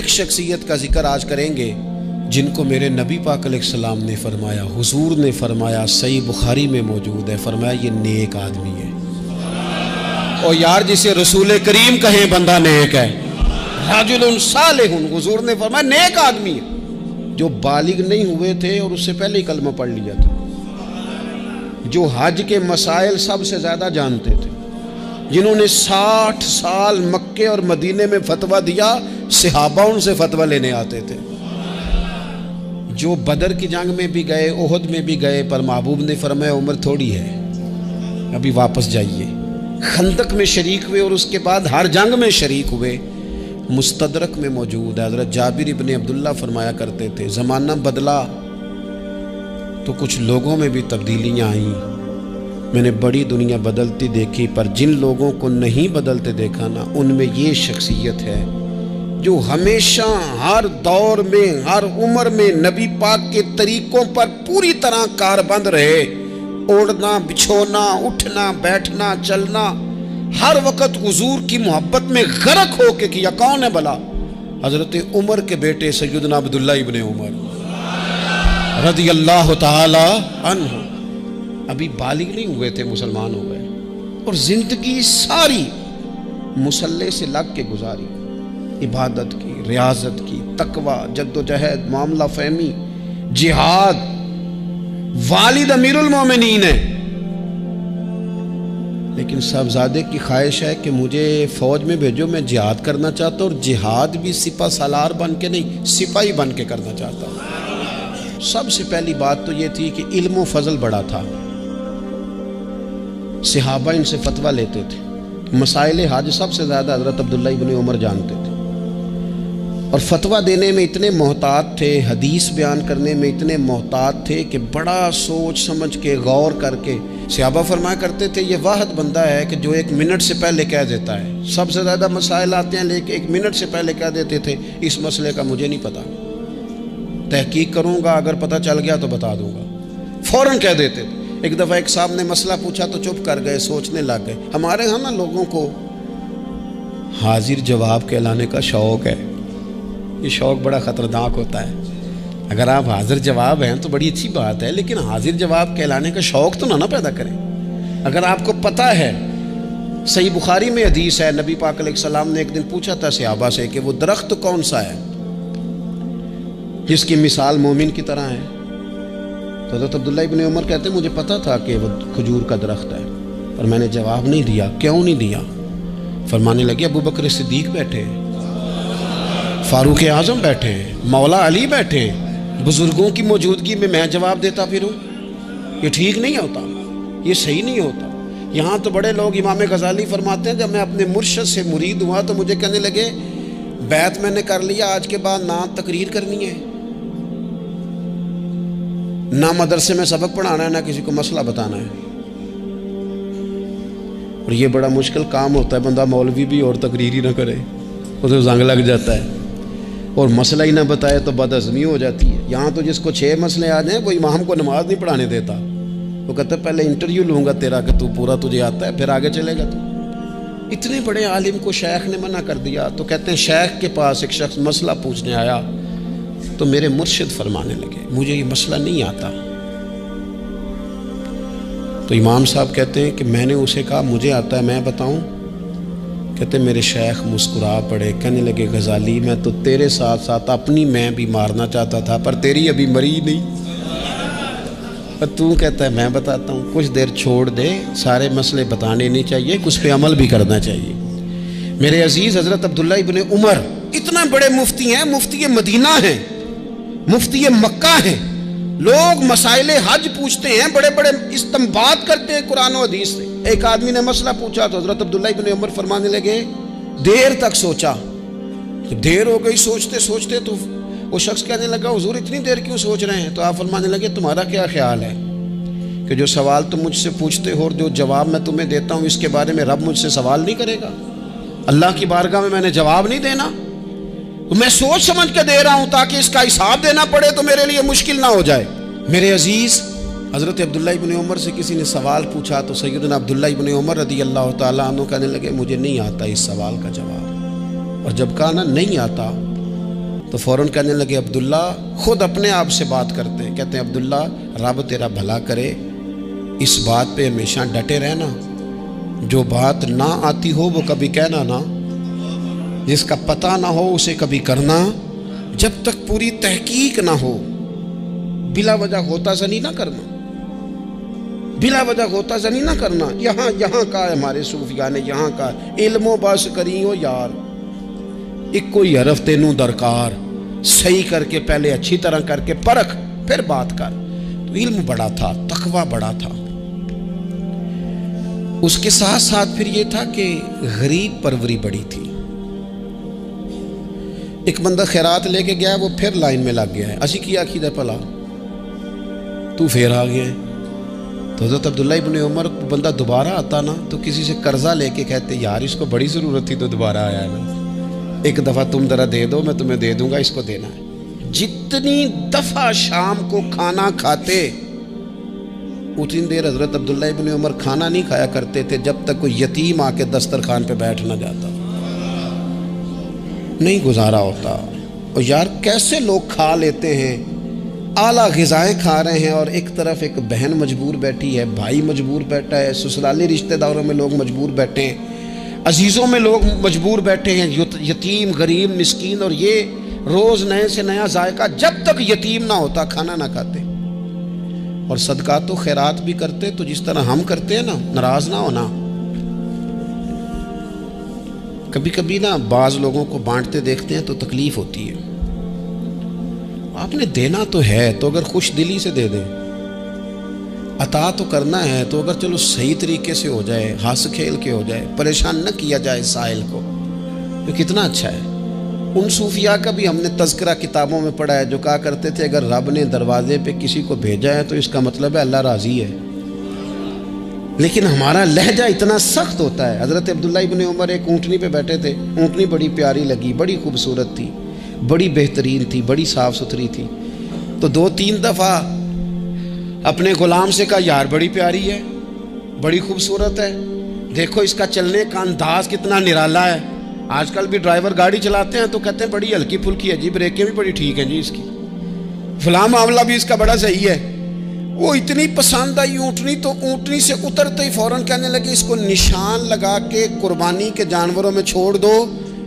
ایک شخصیت کا ذکر آج کریں گے جن کو میرے نبی پاک علیہ السلام نے فرمایا، حضور نے فرمایا، صحیح بخاری میں موجود ہے، فرمایا یہ نیک آدمی ہے۔ اور یار جسے رسول کریم کہیں بندہ نیک ہے، رجل صالح، حضور نے فرمایا نیک آدمی ہے، جو بالغ نہیں ہوئے تھے اور اس سے پہلے ہی کلمہ پڑھ لیا تھا، جو حج کے مسائل سب سے زیادہ جانتے تھے، جنہوں نے 60 سال مکے اور مدینے میں فتویٰ دیا، صحابہ ان سے فتویٰ لینے آتے تھے، جو بدر کی جنگ میں بھی گئے، احد میں بھی گئے، پر محبوب نے فرمایا عمر تھوڑی ہے، ابھی واپس جائیے۔ خندق میں شریک ہوئے اور اس کے بعد ہر جنگ میں شریک ہوئے۔ مستدرک میں موجود ہے، حضرت جابر ابن عبداللہ فرمایا کرتے تھے زمانہ بدلا تو کچھ لوگوں میں بھی تبدیلیاں آئیں، میں نے بڑی دنیا بدلتی دیکھی، پر جن لوگوں کو نہیں بدلتے دیکھا نا، ان میں یہ شخصیت ہے جو ہمیشہ ہر دور میں ہر عمر میں نبی پاک کے طریقوں پر پوری طرح کاربند رہے، اوڑھنا بچھونا اٹھنا بیٹھنا چلنا ہر وقت حضور کی محبت میں غرق ہو کے کیا۔ کون ہے بلا؟ حضرت عمر کے بیٹے سیدنا عبداللہ ابن عمر رضی اللہ تعالی عنہ، ابھی بالغ نہیں ہوئے تھے، مسلمان ہو گئے، اور زندگی ساری مصلے سے لگ کے گزاری، عبادت کی، ریاضت کی، تقوی، جد و جہد، معاملہ فہمی، جہاد۔ والد امیر المومنین ہے، لیکن صاحبزادے کی خواہش ہے کہ مجھے فوج میں بھیجو، میں جہاد کرنا چاہتا ہوں، اور جہاد بھی سپہ سالار بن کے نہیں، سپاہی بن کے کرنا چاہتا ہوں۔ سب سے پہلی بات تو یہ تھی کہ علم و فضل بڑا تھا، صحابہ ان سے فتویٰ لیتے تھے، مسائل حج سب سے زیادہ حضرت عبداللہ ابن عمر جانتے تھے، اور فتویٰ دینے میں اتنے محتاط تھے، حدیث بیان کرنے میں اتنے محتاط تھے کہ بڑا سوچ سمجھ کے غور کر کے۔ صحابہ فرمایا کرتے تھے یہ واحد بندہ ہے کہ جو 1 منٹ سے پہلے کہہ دیتا ہے، سب سے زیادہ مسائل آتے ہیں لیکن 1 منٹ سے پہلے کہہ دیتے تھے اس مسئلے کا مجھے نہیں پتا، تحقیق کروں گا، اگر پتہ چل گیا تو بتا دوں گا، فوراً کہہ دیتے تھے۔ ایک دفعہ ایک صاحب نے مسئلہ پوچھا تو چپ کر گئے، سوچنے لگ گئے۔ ہمارے ہاں نا لوگوں کو حاضر جواب کہلانے کا شوق ہے، یہ شوق بڑا خطرناک ہوتا ہے۔ اگر آپ حاضر جواب ہیں تو بڑی اچھی بات ہے، لیکن حاضر جواب کہلانے کا شوق تو نہ پیدا کریں۔ اگر آپ کو پتہ ہے، صحیح بخاری میں حدیث ہے، نبی پاک علیہ السلام نے ایک دن پوچھا تھا صحابہ سے کہ وہ درخت کون سا ہے جس کی مثال مومن کی طرح ہے؟ تو حضرت عبداللہ ابن عمر کہتے ہیں مجھے پتا تھا کہ وہ کھجور کا درخت ہے، پر میں نے جواب نہیں دیا۔ کیوں نہیں دیا؟ فرمانے لگے ابو بکر صدیق بیٹھے، فاروق اعظم بیٹھے، مولا علی بیٹھے، بزرگوں کی موجودگی میں جواب دیتا پھروں، یہ ٹھیک نہیں ہوتا، یہ صحیح نہیں ہوتا۔ یہاں تو بڑے لوگ، امام غزالی فرماتے ہیں جب میں اپنے مرشد سے مرید ہوا تو مجھے کہنے لگے بیعت میں نے کر لیا، آج کے بعد نہ تقریر کرنی ہے، نہ مدرسے میں سبق پڑھانا ہے، نہ کسی کو مسئلہ بتانا ہے۔ اور یہ بڑا مشکل کام ہوتا ہے، بندہ مولوی بھی اور تقریر ہی نہ کرے، اسے زنگ لگ جاتا ہے، اور مسئلہ ہی نہ بتائے تو بدعزمی ہو جاتی ہے۔ یہاں تو جس کو 6 مسئلے آ جائیں وہ امام کو نماز نہیں پڑھانے دیتا، وہ کہتا ہے پہلے انٹرویو لوں گا تیرا کہ تو پورا تجھے آتا ہے، پھر آگے چلے گا تو۔ اتنے بڑے عالم کو شیخ نے منع کر دیا، تو کہتے ہیں شیخ کے پاس ایک شخص مسئلہ پوچھنے آیا تو میرے مرشد فرمانے لگے مجھے یہ مسئلہ نہیں آتا۔ تو امام صاحب کہتے ہیں کہ میں نے اسے کہا مجھے آتا ہے، میں بتاؤں؟ کہتے میرے شیخ مسکرا پڑے، کہنے لگے غزالی میں تو تیرے ساتھ ساتھ اپنی میں بھی مارنا چاہتا تھا، پر تیری ابھی مری نہیں، اور تو کہتا ہے میں بتاتا ہوں۔ کچھ دیر چھوڑ دے، سارے مسئلے بتانے نہیں چاہیے، کچھ پہ عمل بھی کرنا چاہیے۔ میرے عزیز حضرت عبداللہ ابن عمر اتنا بڑے مفتی ہیں، مفتی مدینہ ہیں، مفتی مکہ ہیں، لوگ مسائل حج پوچھتے ہیں، بڑے بڑے استنباط کرتے ہیں قرآن و حدیث سے۔ ایک آدمی نے مسئلہ پوچھا تو حضرت عبداللہ ابن عمر فرمانے لگے دیر تک سوچا، دیر ہو گئی سوچتے سوچتے، تو وہ شخص کہنے لگا حضور اتنی دیر کیوں سوچ رہے ہیں؟ تو آپ فرمانے لگے تمہارا کیا خیال ہے کہ جو سوال تم مجھ سے پوچھتے ہو اور جو جواب میں تمہیں دیتا ہوں اس کے بارے میں رب مجھ سے سوال نہیں کرے گا؟ اللہ کی بارگاہ میں نے جواب نہیں دینا، تو میں سوچ سمجھ کے دے رہا ہوں تاکہ اس کا حساب دینا پڑے تو میرے لیے مشکل نہ ہو جائے۔ میرے عزیز حضرت عبداللہ ابن عمر سے کسی نے سوال پوچھا تو سیدنا عبداللہ ابن عمر رضی اللہ تعالیٰ عنہ کہنے لگے مجھے نہیں آتا اس سوال کا جواب، اور جب کہا نا نہیں آتا تو فوراً کہنے لگے عبداللہ، خود اپنے آپ سے بات کرتے ہیں، کہتے ہیں عبداللہ رب تیرا بھلا کرے، اس بات پہ ہمیشہ ڈٹے رہنا، جو بات نہ آتی ہو وہ کبھی کہنا نہ، جس کا پتہ نہ ہو اسے کبھی کرنا، جب تک پوری تحقیق نہ ہو بلا وجہ غوطہ زنی نہ کرنا، بلا وجہ غوطہ زنی نہ کرنا۔ یہاں کا ہمارے صوفیاء نے یہاں کا علم و بس کری ہو یار، ایک کوئی حرف تینوں درکار، صحیح کر کے پہلے اچھی طرح کر کے پرکھ پھر بات کر۔ تو علم بڑا تھا، تقوی بڑا تھا۔ اس کے ساتھ ساتھ پھر یہ تھا کہ غریب پروری بڑی تھی۔ ایک بندہ خیرات لے کے گیا، وہ پھر لائن میں لگ گیا ہے، اسی کیا کیدا پلا تو پھر آ گیا ہے۔ تو حضرت عبداللہ ابن عمر کو بندہ دوبارہ آتا نا تو کسی سے قرضہ لے کے کہتے یار اس کو بڑی ضرورت تھی تو دوبارہ آیا ہے نا، ایک دفعہ تم ذرا دے دو، میں تمہیں دے دوں گا، اس کو دینا ہے۔ جتنی دفعہ شام کو کھانا کھاتے اتنی دیر حضرت عبداللہ ابن عمر کھانا نہیں کھایا کرتے تھے جب تک کوئی یتیم آ کے دسترخوان پہ بیٹھ نہ جاتا، نہیں گزارا ہوتا۔ اور یار کیسے لوگ کھا لیتے ہیں، اعلیٰ غذائیں کھا رہے ہیں، اور ایک طرف ایک بہن مجبور بیٹھی ہے، بھائی مجبور بیٹھا ہے، سسرالی رشتہ داروں میں لوگ مجبور بیٹھے ہیں، عزیزوں میں لوگ مجبور بیٹھے ہیں، یتیم غریب مسکین، اور یہ روز نئے سے نیا ذائقہ، جب تک یتیم نہ ہوتا کھانا نہ کھاتے۔ اور صدقات و خیرات بھی کرتے تو جس طرح ہم کرتے ہیں نا، ناراض نہ ہونا۔ کبھی کبھی نا بعض لوگوں کو بانٹتے دیکھتے ہیں تو تکلیف ہوتی ہے، آپ نے دینا تو ہے تو اگر خوش دلی سے دے دیں، عطا تو کرنا ہے تو اگر چلو صحیح طریقے سے ہو جائے، ہنس کھیل کے ہو جائے، پریشان نہ کیا جائے سائل کو، تو کتنا اچھا ہے۔ ان صوفیاء کا بھی ہم نے تذکرہ کتابوں میں پڑھا ہے جو کہا کرتے تھے اگر رب نے دروازے پہ کسی کو بھیجا ہے تو اس کا مطلب ہے اللہ راضی ہے، لیکن ہمارا لہجہ اتنا سخت ہوتا ہے۔ حضرت عبداللہ ابن عمر ایک اونٹنی پہ بیٹھے تھے، اونٹنی بڑی پیاری لگی، بڑی خوبصورت تھی، بڑی بہترین تھی، بڑی صاف ستھری تھی، تو 2-3 دفعہ اپنے غلام سے کہا یار بڑی پیاری ہے، بڑی خوبصورت ہے، دیکھو اس کا چلنے کا انداز کتنا نرالا ہے۔ آج کل بھی ڈرائیور گاڑی چلاتے ہیں تو کہتے ہیں بڑی ہلکی پھلکی ہے جی، بریکیں بھی بڑی ٹھیک ہیں جی اس کی، فلاں معاملہ بھی اس کا بڑا صحیح ہے۔ وہ اتنی پسند آئی اونٹنی تو اونٹنی سے اترتے ہی فوراً کہنے لگے اس کو نشان لگا کے قربانی کے جانوروں میں چھوڑ دو،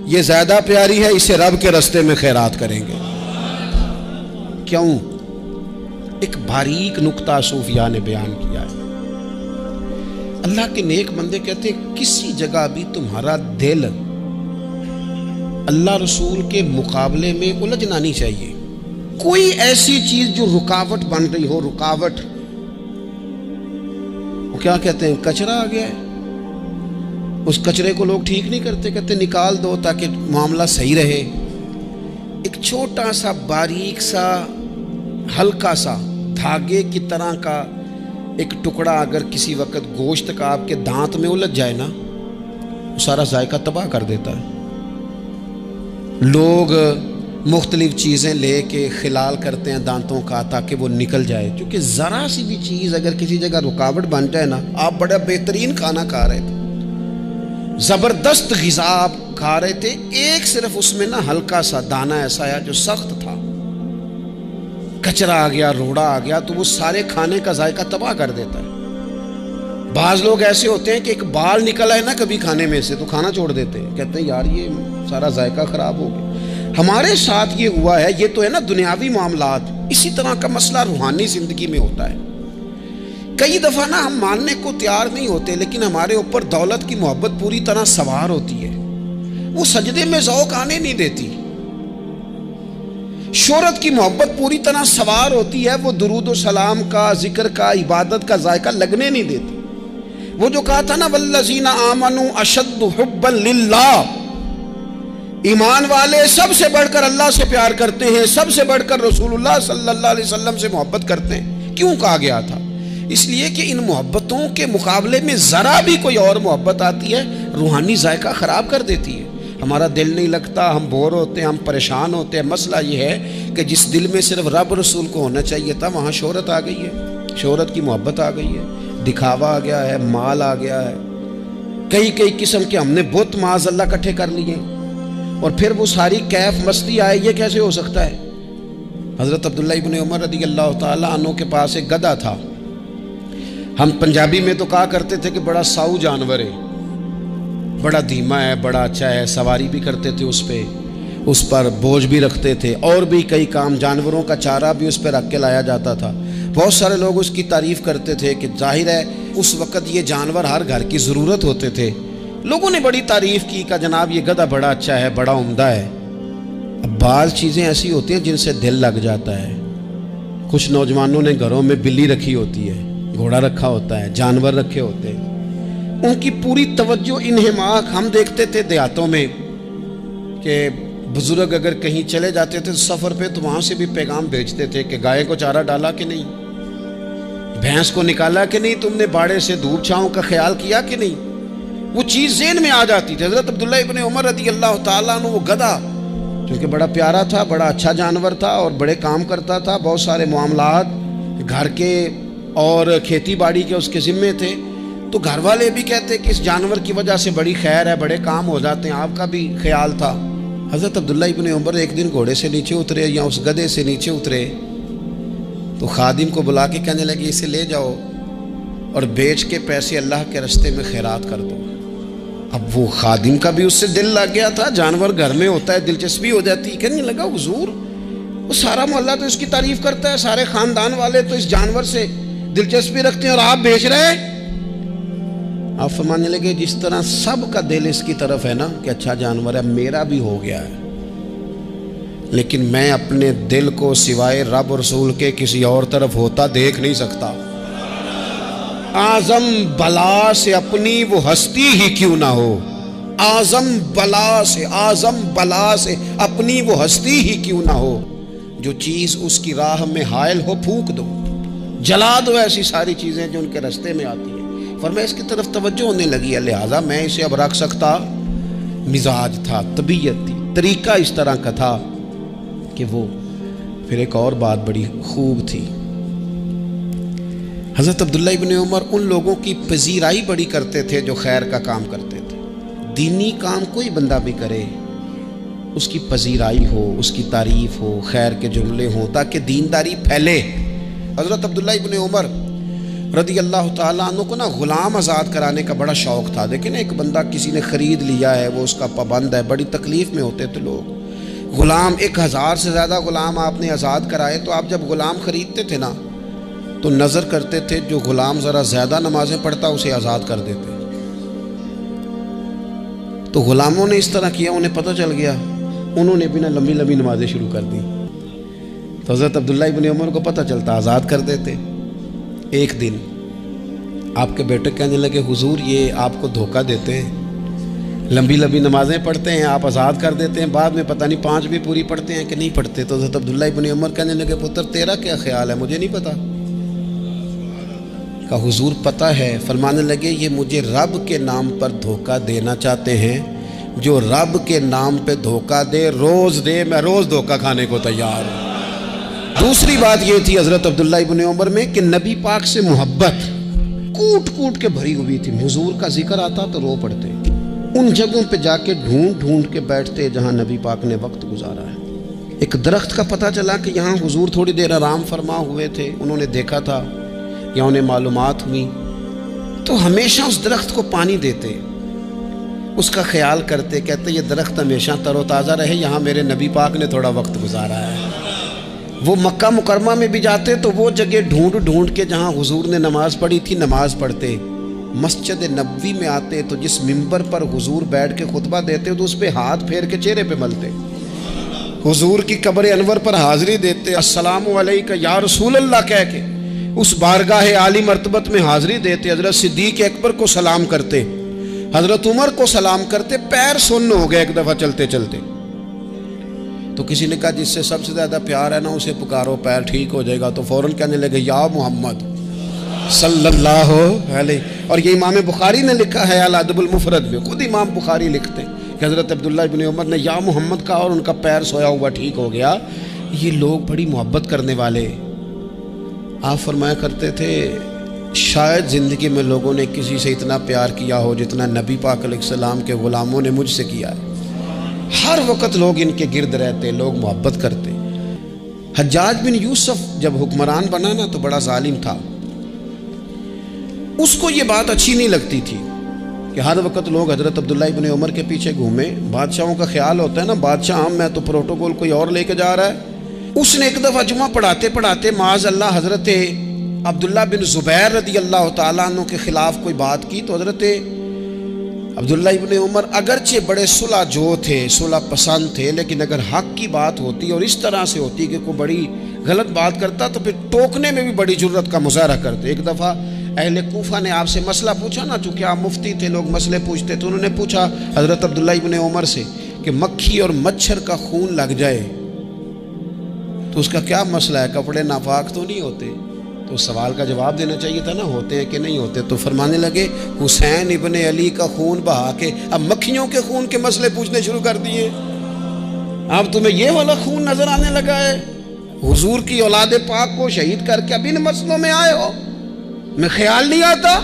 یہ زیادہ پیاری ہے، اسے رب کے رستے میں خیرات کریں گے۔ کیوں؟ ایک باریک نکتہ صوفیاء نے بیان کیا ہے۔ اللہ کے نیک بندے کہتے ہیں کسی جگہ بھی تمہارا دل اللہ رسول کے مقابلے میں الجھنا نہیں چاہیے۔ کوئی ایسی چیز جو رکاوٹ بن رہی ہو، رکاوٹ، وہ کیا کہتے ہیں کچرا آ گیا ہے، اس کچرے کو لوگ ٹھیک نہیں کرتے، کہتے نکال دو تاکہ معاملہ صحیح رہے۔ ایک چھوٹا سا باریک سا ہلکا سا دھاگے کی طرح کا ایک ٹکڑا اگر کسی وقت گوشت کا آپ کے دانت میں الجھ جائے نا، وہ سارا ذائقہ تباہ کر دیتا ہے۔ لوگ مختلف چیزیں لے کے خلال کرتے ہیں دانتوں کا تاکہ وہ نکل جائے، کیونکہ ذرا سی بھی چیز اگر کسی جگہ رکاوٹ بن جائے نا، آپ بڑا بہترین کھانا کھا رہے تھے، زبردست غذا آپ کھا رہے تھے، ایک صرف اس میں نا ہلکا سا دانہ ایسا آیا جو سخت تھا، کچرا آ گیا، روڑا آ گیا، تو وہ سارے کھانے کا ذائقہ تباہ کر دیتا ہے۔ بعض لوگ ایسے ہوتے ہیں کہ ایک بال نکل آئے نا کبھی کھانے میں سے تو کھانا چھوڑ دیتے ہیں، کہتے ہیں یار یہ سارا ذائقہ خراب ہو گیا۔ ہمارے ساتھ یہ ہوا ہے، یہ تو ہے نا دنیاوی معاملات، اسی طرح کا مسئلہ روحانی زندگی میں ہوتا ہے۔ کئی دفعہ نا ہم ماننے کو تیار نہیں ہوتے، لیکن ہمارے اوپر دولت کی محبت پوری طرح سوار ہوتی ہے، وہ سجدے میں ذوق آنے نہیں دیتی۔ شہرت کی محبت پوری طرح سوار ہوتی ہے، وہ درود و سلام کا، ذکر کا، عبادت کا ذائقہ لگنے نہیں دیتی۔ وہ جو کہا تھا نا والذین آمنوا اشد حبا للہ، ایمان والے سب سے بڑھ کر اللہ سے پیار کرتے ہیں، سب سے بڑھ کر رسول اللہ صلی اللہ علیہ وسلم سے محبت کرتے ہیں۔ کیوں کہا گیا تھا؟ اس لیے کہ ان محبتوں کے مقابلے میں ذرا بھی کوئی اور محبت آتی ہے، روحانی ذائقہ خراب کر دیتی ہے، ہمارا دل نہیں لگتا، ہم بور ہوتے ہیں، ہم پریشان ہوتے ہیں۔ مسئلہ یہ ہے کہ جس دل میں صرف رب رسول کو ہونا چاہیے تھا، وہاں شہرت آ گئی ہے، شہرت کی محبت آ گئی ہے، دکھاوا آ گیا ہے، مال آ گیا ہے، کئی قسم کے ہم نے بت معاذ اللہ اکٹھے کر لیے، اور پھر وہ ساری کیف مستی آئے، یہ کیسے ہو سکتا ہے؟ حضرت عبداللہ ابن عمر رضی اللہ تعالیٰ عنہ کے پاس ایک گدھا تھا. ہم پنجابی میں تو کہا کرتے تھے کہ بڑا ساؤ جانور ہے، بڑا دھیما ہے، بڑا اچھا ہے، سواری بھی کرتے تھے اس پہ، اس پر بوجھ بھی رکھتے تھے، اور بھی کئی کام، جانوروں کا چارہ بھی اس پہ رکھ کے لایا جاتا تھا. بہت سارے لوگ اس کی تعریف کرتے تھے کہ ظاہر ہے اس وقت یہ جانور ہر گھر کی ضرورت ہوتے تھے. لوگوں نے بڑی تعریف کی کہ جناب یہ گدھا بڑا اچھا ہے، بڑا عمدہ ہے. اب بعض چیزیں ایسی ہوتی ہیں جن سے دل لگ جاتا ہے. کچھ نوجوانوں نے گھروں میں بلی رکھی ہوتی ہے، گھوڑا رکھا ہوتا ہے، جانور رکھے ہوتے ہیں، ان کی پوری توجہ انہماک. ہم دیکھتے تھے دیہاتوں میں کہ بزرگ اگر کہیں چلے جاتے تھے سفر پہ تو وہاں سے بھی پیغام بھیجتے تھے کہ گائے کو چارہ ڈالا کہ نہیں، بھینس کو نکالا کہ نہیں، تم نے باڑے سے دھوپ چھاؤں کا خیال کیا کہ نہیں. وہ چیز ذہن میں آ جاتی تھی. حضرت عبداللہ ابن عمر رضی اللہ تعالیٰ عنہ وہ گدھا کیونکہ بڑا پیارا تھا، بڑا اچھا جانور تھا اور بڑے کام کرتا تھا، بہت سارے معاملات گھر کے اور کھیتی باڑی کے اس کے ذمے تھے، تو گھر والے بھی کہتے کہ اس جانور کی وجہ سے بڑی خیر ہے، بڑے کام ہو جاتے ہیں. آپ کا بھی خیال تھا. حضرت عبداللہ ابن عمر ایک دن گھوڑے سے نیچے اترے یا اس گدھے سے نیچے اترے تو خادم کو بلا کے کہنے لگے اسے لے جاؤ اور بیچ کے پیسے اللہ کے راستے میں خیرات کر دو. اب وہ خادم کا بھی اس سے دل لگ گیا تھا، جانور گھر میں ہوتا ہے دلچسپی ہو جاتی. کہنے لگا حضور وہ سارا محلہ تو اس کی تعریف کرتا ہے، سارے خاندان والے تو اس جانور سے دلچسپی رکھتے ہیں اور آپ بیچ رہے ہیں. آپ فرمانے لگے جس طرح سب کا دل اس کی طرف ہے نا کہ اچھا جانور ہے، میرا بھی ہو گیا ہے، لیکن میں اپنے دل کو سوائے رب اور رسول کے کسی اور طرف ہوتا دیکھ نہیں سکتا. اعظم بلا سے اپنی وہ ہستی ہی کیوں نہ ہو، اعظم بلا سے اپنی وہ ہستی ہی کیوں نہ ہو، جو چیز اس کی راہ میں حائل ہو پھونک دو، جلا دو ایسی ساری چیزیں جو ان کے راستے میں آتی ہیں. فرمایا اس کی طرف توجہ ہونے لگی ہے، لہٰذا میں اسے اب رکھ سکتا. مزاج تھا، طبیعت تھی، طریقہ اس طرح کا تھا کہ وہ. پھر ایک اور بات بڑی خوب تھی، حضرت عبداللہ ابن عمر ان لوگوں کی پذیرائی بڑی کرتے تھے جو خیر کا کام کرتے تھے. دینی کام کوئی بندہ بھی کرے اس کی پذیرائی ہو، اس کی تعریف ہو، خیر کے جملے ہوں تاکہ دینداری پھیلے. حضرت عبداللہ ابن عمر رضی اللہ تعالیٰ عنہ کو نا غلام آزاد کرانے کا بڑا شوق تھا. دیکھیں نا ایک بندہ کسی نے خرید لیا ہے، وہ اس کا پابند ہے، بڑی تکلیف میں ہوتے تھے لوگ. غلام 1000 سے زیادہ غلام آپ نے آزاد کرائے تو آپ جب غلام خریدتے تھے نا تو نظر کرتے تھے جو غلام ذرا زیادہ نمازیں پڑھتا اسے آزاد کر دیتے. تو غلاموں نے اس طرح کیا، انہیں پتہ چل گیا، انہوں نے بھی نا لمبی لمبی نمازیں شروع کر دی. تو حضرت عبداللہ ابن عمر کو پتہ چلتا، آزاد کر دیتے. ایک دن آپ کے بیٹے کہنے لگے حضور یہ آپ کو دھوکہ دیتے ہیں، لمبی لمبی نمازیں پڑھتے ہیں، آپ آزاد کر دیتے ہیں، بعد میں پتہ نہیں 5 بھی پوری پڑھتے ہیں کہ نہیں پڑھتے. تو حضرت عبداللہ ابن عمر کہنے لگے پتر تیرا کیا خیال ہے، مجھے نہیں پتا. کہا حضور پتہ ہے. فرمانے لگے یہ مجھے رب کے نام پر دھوکہ دینا چاہتے ہیں، جو رب کے نام پہ دھوکہ دے روز دے، میں روز دھوکہ کھانے کو تیار ہوں. دوسری بات یہ تھی حضرت عبداللہ ابن عمر میں کہ نبی پاک سے محبت کوٹ کوٹ کے بھری ہوئی تھی. حضور کا ذکر آتا تو رو پڑتے، ان جگہوں پہ جا کے ڈھونڈ ڈھونڈ کے بیٹھتے جہاں نبی پاک نے وقت گزارا ہے. ایک درخت کا پتہ چلا کہ یہاں حضور تھوڑی دیر آرام فرما ہوئے تھے، انہوں نے دیکھا تھا یا انہیں معلومات ہوئی تو ہمیشہ اس درخت کو پانی دیتے، اس کا خیال کرتے، کہتے یہ درخت ہمیشہ تر و تازہ رہے، یہاں میرے نبی پاک نے تھوڑا وقت گزارا ہے. وہ مکہ مکرمہ میں بھی جاتے تو وہ جگہ ڈھونڈ ڈھونڈ کے جہاں حضور نے نماز پڑھی تھی نماز پڑھتے. مسجد نبوی میں آتے تو جس ممبر پر حضور بیٹھ کے خطبہ دیتے تو اس پہ ہاتھ پھیر کے چہرے پہ ملتے. حضور کی قبر انور پر حاضری دیتے، السلام علیکہ یا رسول اللہ کہہ کے اس بارگاہ عالی مرتبت میں حاضری دیتے. حضرت صدیق اکبر کو سلام کرتے، حضرت عمر کو سلام کرتے. پیر سن ہو گئے ایک دفعہ چلتے چلتے تو کسی نے کہا جس سے سب سے زیادہ پیار ہے نا اسے پکارو، پیر ٹھیک ہو جائے گا. تو فوراً کہنے لگے یا محمد صلی اللہ علیہ. اور یہ امام بخاری نے لکھا ہے الادب المفرد میں، خود امام بخاری لکھتے کہ حضرت عبداللہ ابن عمر نے یا محمد کہا اور ان کا پیر سویا ہوا ٹھیک ہو گیا. یہ لوگ بڑی محبت کرنے والے. آپ فرمایا کرتے تھے شاید زندگی میں لوگوں نے کسی سے اتنا پیار کیا ہو جتنا نبی پاک علیہ السلام کے غلاموں نے مجھ سے کیا ہے. ہر وقت لوگ ان کے گرد رہتے، لوگ محبت کرتے۔ حجاج بن یوسف جب حکمران بنا نا تو بڑا ظالم تھا، اس کو یہ بات اچھی نہیں لگتی تھی کہ ہر وقت لوگ حضرت عبداللہ ابن عمر کے پیچھے گھومیں۔ بادشاہوں کا خیال ہوتا ہے نا، بادشاہ ہم میں تو پروٹوکول کوئی اور لے کے جا رہا ہے۔ اس نے ایک دفعہ جمعہ پڑھاتے پڑھاتے معاذ اللہ حضرت عبداللہ بن زبیر رضی اللہ تعالیٰ عنہ کے خلاف کوئی بات کی، تو حضرت عبداللہ ابن عمر اگرچہ بڑے صلح جو تھے، صلح پسند تھے، لیکن اگر حق کی بات ہوتی اور اس طرح سے ہوتی کہ کوئی بڑی غلط بات کرتا تو پھر ٹوکنے میں بھی بڑی جرت کا مظاہرہ کرتے۔ ایک دفعہ اہل کوفہ نے آپ سے مسئلہ پوچھا نا، چونکہ آپ مفتی تھے، لوگ مسئلے پوچھتے، تو انہوں نے پوچھا حضرت عبداللہ ابن عمر سے کہ مکھی اور مچھر کا خون لگ جائے تو اس کا کیا مسئلہ ہے، کپڑے ناپاک تو نہیں ہوتے؟ تو سوال کا جواب دینا چاہیے تھا نا، ہوتے ہیں کہ نہیں ہوتے؟ تو فرمانے لگے حسین ابن علی کا خون بہا کے اب مکھیوں کے خون کے مسئلے پوچھنے شروع کر دیے۔ اب تمہیں یہ والا خون نظر آنے لگا ہے؟ حضور کی اولاد پاک کو شہید کر کے اب ان مسئلوں میں آئے ہو؟ میں خیال نہیں آتا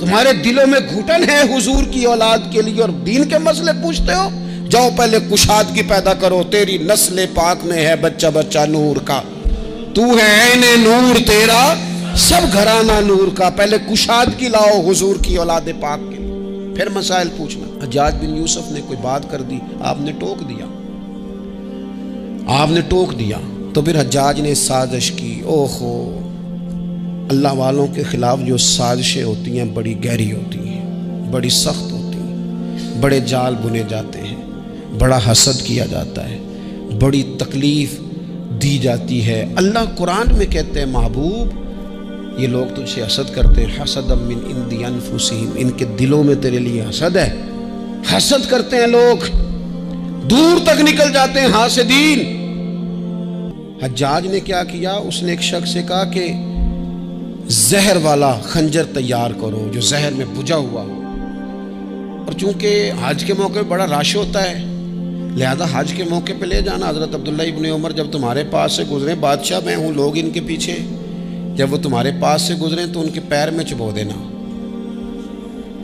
تمہارے دلوں میں گھٹن ہے حضور کی اولاد کے لیے اور دین کے مسئلے پوچھتے ہو؟ جاؤ پہلے کشادگی پیدا کرو، تیری نسل پاک میں ہے بچہ بچہ نور کا، تو ہے عین نور تیرا سب گھرانہ نور کا، پہلے کشادگی لاؤ حضور کی اولاد پاک کے لیے، پھر مسائل پوچھنا۔ حجاج بن یوسف نے کوئی بات کر دی، آپ نے ٹوک دیا، آپ نے ٹوک دیا، تو پھر حجاج نے سازش کی۔ اوہو، اللہ والوں کے خلاف جو سازشیں ہوتی ہیں بڑی گہری ہوتی ہیں، بڑی سخت ہوتی ہیں، بڑے جال بنے جاتے ہیں، بڑا حسد کیا جاتا ہے، بڑی تکلیف دی جاتی ہے۔ اللہ قرآن میں کہتے ہیں محبوب یہ لوگ تجھ سے حسد کرتے ہیں، حسد من عند انفسہم، ان کے دلوں میں تیرے لیے حسد ہے، حسد کرتے ہیں لوگ، دور تک نکل جاتے ہیں حاسدین۔ حجاج نے کیا کیا؟ اس نے ایک شخص سے کہا کہ زہر والا خنجر تیار کرو جو زہر میں بجھا ہوا ہو، اور چونکہ حج کے موقع پہ بڑا رش ہوتا ہے لہذا حج کے موقع پہ لے جانا۔ حضرت عبداللہ ابن عمر جب تمہارے پاس سے گزریں، بادشاہ میں ہوں، لوگ ان کے پیچھے، جب وہ تمہارے پاس سے گزریں تو ان کے پیر میں چبو دینا۔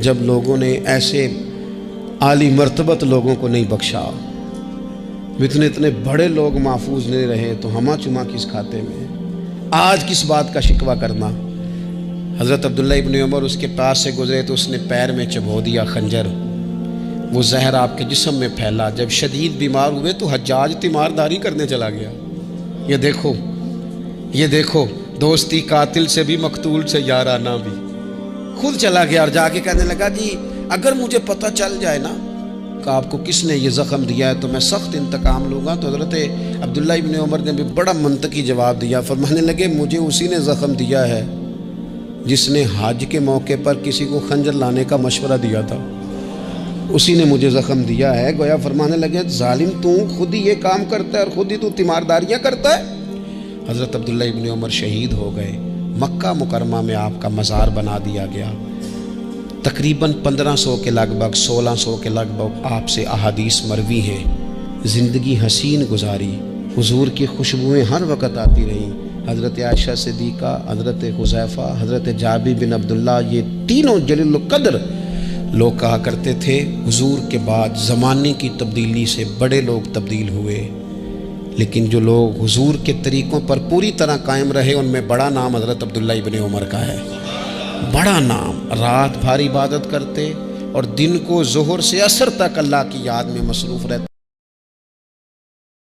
جب لوگوں نے ایسے عالی مرتبت لوگوں کو نہیں بخشا، اتنے بڑے لوگ محفوظ نہیں رہے تو ہمہ چما کس کھاتے میں؟ آج کس بات کا شکوہ کرنا؟ حضرت عبداللہ ابن عمر اس کے پاس سے گزرے تو اس نے پیر میں چبو دیا خنجر، وہ زہر آپ کے جسم میں پھیلا۔ جب شدید بیمار ہوئے تو حجاج تیمارداری کرنے چلا گیا۔ یہ دیکھو دوستی قاتل سے بھی مقتول سے یارانہ بھی، خود چلا گیا اور جا کے کہنے لگا جی اگر مجھے پتہ چل جائے نا کہ آپ کو کس نے یہ زخم دیا ہے تو میں سخت انتقام لوں گا۔ تو حضرت عبداللہ ابن عمر نے بھی بڑا منطقی جواب دیا، فرمانے لگے مجھے اسی نے زخم دیا ہے جس نے حج کے موقع پر کسی کو خنجر لانے کا مشورہ دیا تھا، اسی نے مجھے زخم دیا ہے۔ گویا فرمانے لگے ظالم تو خود ہی یہ کام کرتا ہے اور خود ہی تو تیمارداریاں کرتا ہے۔ حضرت عبداللہ ابن عمر شہید ہو گئے، مکہ مکرمہ میں آپ کا مزار بنا دیا گیا۔ تقریباً 1500 کے لگ بھگ 1600 کے لگ بھگ آپ سے احادیث مروی ہیں۔ زندگی حسین گزاری، حضور کی خوشبوئیں ہر وقت آتی رہیں۔ حضرت عائشہ صدیقہ، حضرت حذیفہ، حضرت جابر بن عبداللہ، یہ تینوں جلیل القدر لوگ کہا کرتے تھے حضور کے بعد زمانے کی تبدیلی سے بڑے لوگ تبدیل ہوئے، لیکن جو لوگ حضور کے طریقوں پر پوری طرح قائم رہے ان میں بڑا نام حضرت عبداللہ ابن عمر کا ہے، بڑا نام۔ رات بھر عبادت کرتے اور دن کو ظہر سے عصر تک اللہ کی یاد میں مصروف رہتے۔